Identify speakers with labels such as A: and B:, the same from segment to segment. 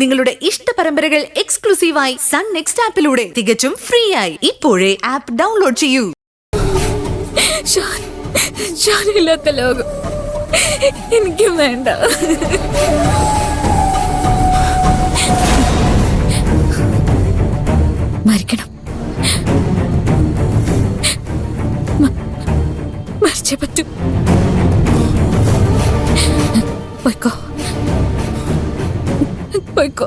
A: നിങ്ങളുടെ ഇഷ്ട പരമ്പരകൾ എക്സ്ക്ലൂസീവായി സൺ നെക്സ്റ്റ് ആപ്പിലൂടെ തികച്ചും ഫ്രീ ആയി ഇപ്പോഴേ ആപ്പ് ഡൗൺലോഡ് ചെയ്യൂ.
B: ഇല്ലാത്ത ലോകം എനിക്ക് വേണ്ട. മരിക്കണം, മരിച്ചേ പറ്റൂ. പോയിക്കോ, പോയിക്കോ,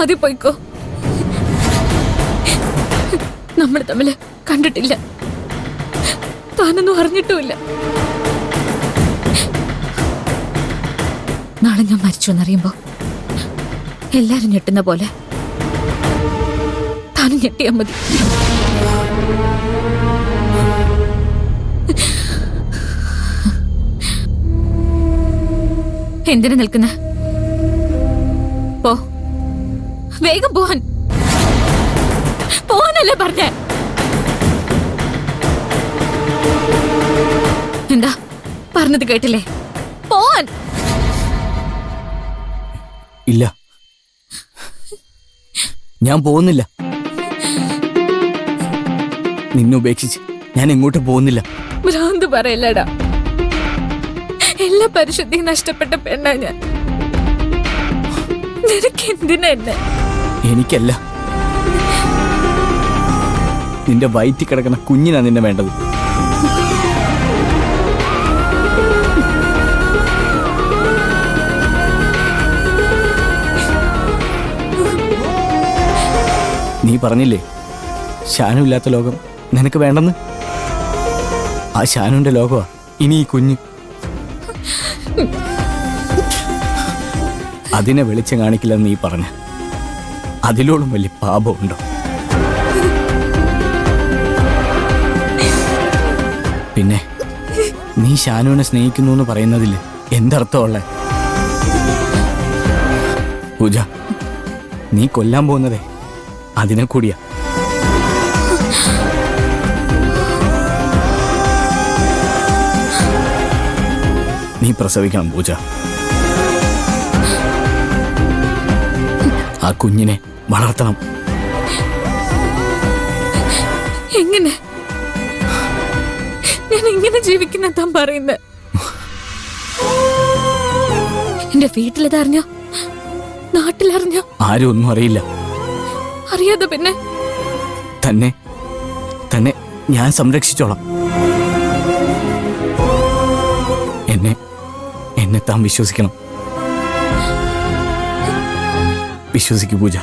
B: ആദ്യം പോയിക്കോ. നമ്മൾ തമ്മില് കണ്ടിട്ടില്ല, താനൊന്നും അറിഞ്ഞിട്ടുമില്ല. നാളെ ഞാൻ മരിച്ചു എന്നറിയുമ്പോ എല്ലാരും ഞെട്ടുന്ന പോലെ താനും ഞെട്ടിയാ മതി. എന്തിനു നിൽക്കുന്ന? പോ, വേഗം പോവാൻ. പോവാനല്ലേ പറഞ്ഞ? എന്താ പറഞ്ഞത് കേട്ടില്ലേ? പോവാൻ.
C: ഇല്ല, ഞാൻ പോകുന്നില്ല. നിന്നെ ഉപേക്ഷിച്ച് ഞാൻ എങ്ങോട്ടും പോകുന്നില്ല.
B: ഭ്രാന്ത് പറയല്ലടാ. എല്ലാ പരിശുദ്ധിയും നഷ്ടപ്പെട്ട പെണ്ണാ ഞാൻ. നിനക്ക് എന്തിനാ എന്നെ?
C: എനിക്കല്ല, നിന്റെ വയറ്റി കിടക്കുന്ന കുഞ്ഞിനാ നിന്നെ വേണ്ടത്. നീ പറഞ്ഞില്ലേ ഷാനു ഇല്ലാത്ത ലോകം നിനക്ക് വേണ്ടെന്ന്? ആ ഷാനുവിന്റെ ലോകമാ ഇനി ഈ കുഞ്ഞ്. അതിനെ വെളിച്ചം കാണിക്കില്ലെന്ന് നീ പറഞ്ഞ അതിലോളം വലിയ പാപമുണ്ടോ? പിന്നെ നീ ഷാനുവിനെ സ്നേഹിക്കുന്നു എന്ന് പറയുന്നതിൽ എന്തർത്ഥമുള്ള? പൂജ, നീ കൊല്ലാൻ പോകുന്നതേ അതിനെ കൂടിയാ. നീ പ്രസവിക്കണം പൂജ. ആ കുഞ്ഞിനെ വളർത്തണം.
B: എങ്ങനെ? ഞാൻ എങ്ങനെ ജീവിക്കുന്ന താൻ പറയുന്നത്? എന്റെ വീട്ടിലതറിഞ്ഞോ? നാട്ടിലറിഞ്ഞോ?
C: ആരും ഒന്നും അറിയില്ല.
B: അറിയാതെ പിന്നെ?
C: തന്നെ തന്നെ ഞാൻ സംരക്ഷിച്ചോളാം. എന്നെ താൻ വിശ്വസിക്കണം. വിശ്വസിക്കൂ പൂജ.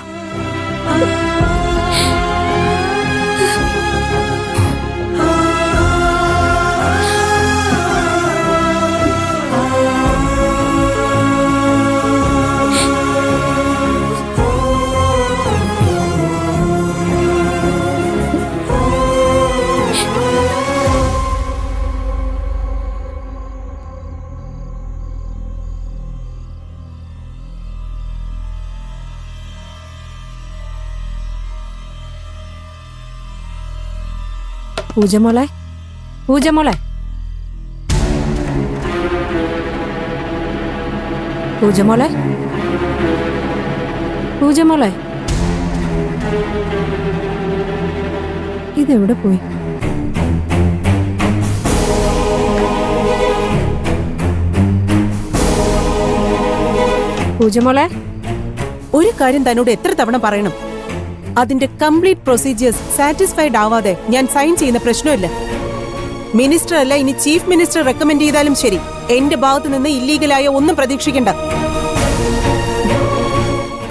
D: പൂജമോളെ, പൂജമോളെ, പൂജമോളെ, പൂജമോളെ, ഇതെവിടെ പോയി? പൂജമോളെ,
E: ഒരു കാര്യം തന്നോട് എത്ര തവണ പറയണം? അതിന്റെ കംപ്ലീറ്റ് പ്രൊസീജിയേഴ്സ് സാറ്റിസ്ഫൈഡ് ആവാതെ ഞാൻ സൈൻ ചെയ്യുന്ന പ്രശ്നമില്ല. മിനിസ്റ്റർ അല്ല, ഇനി ചീഫ് മിനിസ്റ്റർ റെക്കമെൻഡ് ചെയ്താലും ശരി, എന്റെ ഭാഗത്ത് നിന്ന് ഇല്ലീഗലായ ഒന്നും പ്രതീക്ഷിക്കണ്ട.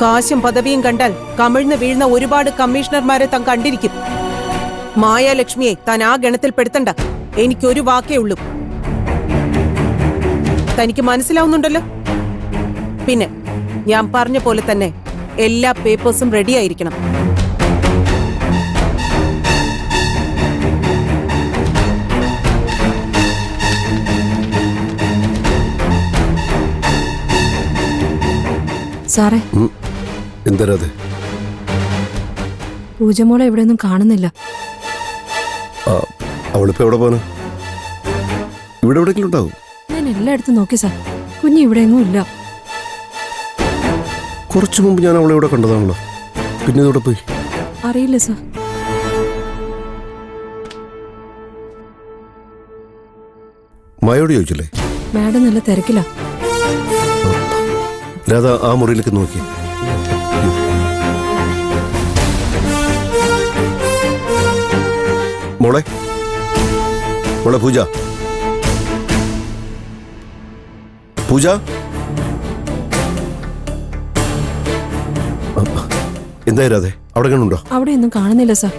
E: കാശും പദവിയും കണ്ടാൽ കമിഴ്ന്ന് വീഴുന്ന ഒരുപാട് കമ്മീഷണർമാരെ താൻ കണ്ടിരിക്കും. മായാലക്ഷ്മിയെ താൻ ആ ഗണത്തിൽപ്പെടുത്തണ്ട. എനിക്കൊരു വാക്കേ ഉള്ളൂ. തനിക്ക് മനസ്സിലാവുന്നുണ്ടല്ലോ? പിന്നെ ഞാൻ പറഞ്ഞ പോലെ തന്നെ എല്ലാ പേപ്പേഴ്സും റെഡി ആയിരിക്കണം.
D: സാറേ,
F: എന്താ
D: പൂജമോളെ ഇവിടെയൊന്നും കാണുന്നില്ല.
F: അവളിപ്പോ എവിടെ പോന? ഇവിടെ എവിടെയെങ്കിലും ഉണ്ടാവും.
D: ഞാൻ എല്ലായിടത്തും നോക്കി സാർ, കുഞ്ഞ് ഇവിടെ എങ്ങും ഇല്ല.
F: കുറച്ചു മുമ്പ് ഞാൻ അവളെ ഇവിടെ കണ്ടതാണല്ലോ. പിന്നെ ഇതോടെ പോയി.
D: അറിയില്ല സർ.
F: മായോട് ചോദിച്ചില്ലേ?
D: മാഡം നല്ല തിരക്കിലാ.
F: രാധ ആ മുറിയിലേക്ക് നോക്കി. മോളെ മോളെ പൂജ, പൂജ, എന്തായാലും അതെ അവിടെ കണ്ടുണ്ടോ?
D: അവിടെ ഒന്നും കാണുന്നില്ല സർ.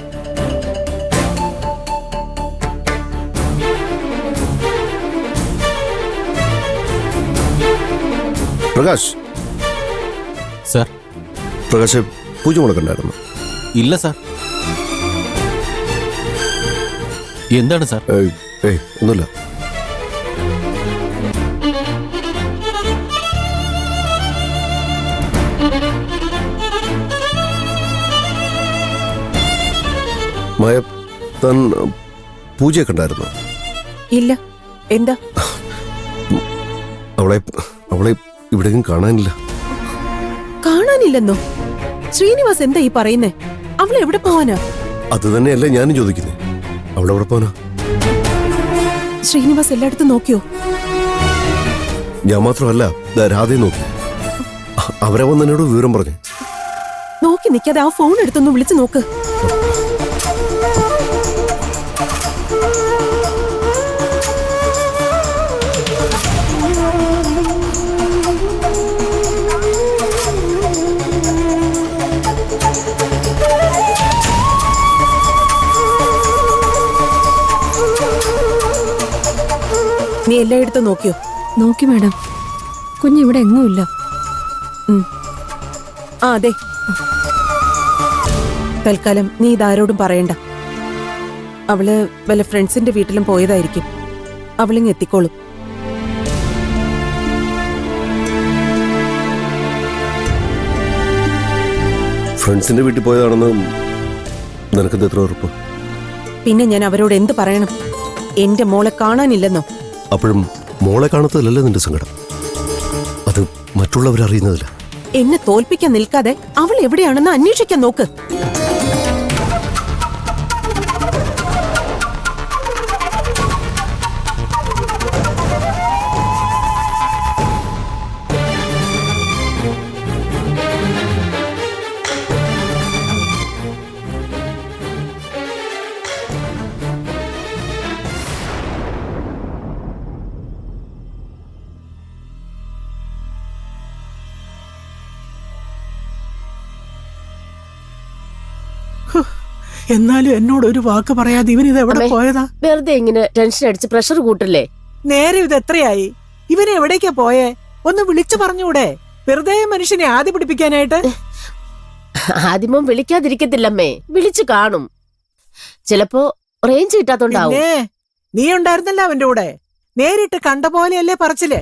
F: പ്രകാശ്,
C: സാർ.
F: പ്രകാശ് പൂജ മോളെ കണ്ടായിരുന്നു?
C: ഇല്ല സാർ. എന്താണ് സാർ?
F: ഒന്നുമില്ല. മായ, താൻ പൂജയെ കണ്ടായിരുന്നു?
E: ഇല്ല. എന്താ?
F: അവളെ അവളെ ഇവിടെയും കാണാനില്ല.
E: കാണാനില്ലെന്നോ? ശ്രീനിവാസ് എന്താ ഈ പറയുന്നേ? അവൾ എവിടെ പോവാനാ?
F: അത് തന്നെയല്ലേ ഞാനും ചോദിക്കുന്നേ. അവളെവിടെ പോനാ?
E: ശ്രീനിവാസ് എല്ലായിടത്തും നോക്കിയോ?
F: ഞാൻ മാത്രമല്ല, രാധയെ നോക്കി. അവരെ വന്ന് എന്നോട് വിവരം പറഞ്ഞു.
E: നോക്കി നിൽക്കാതെ ആ ഫോൺ എടുത്തൊന്ന് വിളിച്ചു നോക്ക്. നീ എല്ലായിടത്തും നോക്കിയോ?
D: നോക്കി മാഡം. കുഞ്ഞിവിടെ എങ്ങുമില്ല.
E: ആ അതെ. തൽക്കാലം നീ ഇതാരോടും പറയണ്ട. അവള് വല്ല ഫ്രണ്ട്സിന്റെ വീട്ടിലും പോയതായിരിക്കും. അവളിങ് എത്തിക്കോളും.
F: ഫ്രണ്ട്സിന്റെ വീട്ടിൽ പോയതാണെന്ന് നിനക്കെന്ത് എത്ര ഉറപ്പ്?
E: പിന്നെ ഞാൻ അവരോട് എന്ത് പറയണം? എന്റെ മോളെ കാണാനില്ലെന്നോ?
F: അപ്പോഴും മോളെ കാണത്തതല്ലേ നിന്റെ സങ്കടം? അത് മറ്റുള്ളവരറിയുന്നതില്ല.
E: എന്നെ തോൽപ്പിക്കാൻ നിൽക്കാതെ അവൾ എവിടെയാണെന്ന് അന്വേഷിക്കാൻ നോക്ക്.
G: എന്നാലും എന്നോട് ഒരു വാക്ക് പറയാതെ ഇവൻ ഇത് എവിടെ പോയതാ?
H: വെറുതെ ഇങ്ങനെ ടെൻഷൻ അടിച്ച് പ്രഷർ കൂട്ടല്ലേ.
G: നേരെ ഇത് എത്രയായി? ഇവനെ എവിടേക്കാ പോയേ? ഒന്ന് വിളിച്ചു പറഞ്ഞൂടെ? വെറുതെ മനുഷ്യനെ ആദ്യ പിടിപ്പിക്കാനായിട്ട്.
H: ആദ്യമോ വിളിക്കാതിരിക്കത്തില്ലമ്മേ, വിളിച്ചു കാണും. ചിലപ്പോ റേഞ്ച് കിട്ടാത്തോണ്ടാവും.
G: നീ ഉണ്ടായിരുന്നല്ലോ അവന്റെ കൂടെ. നേരിട്ട് കണ്ട പോലെയല്ലേ പറച്ചില്.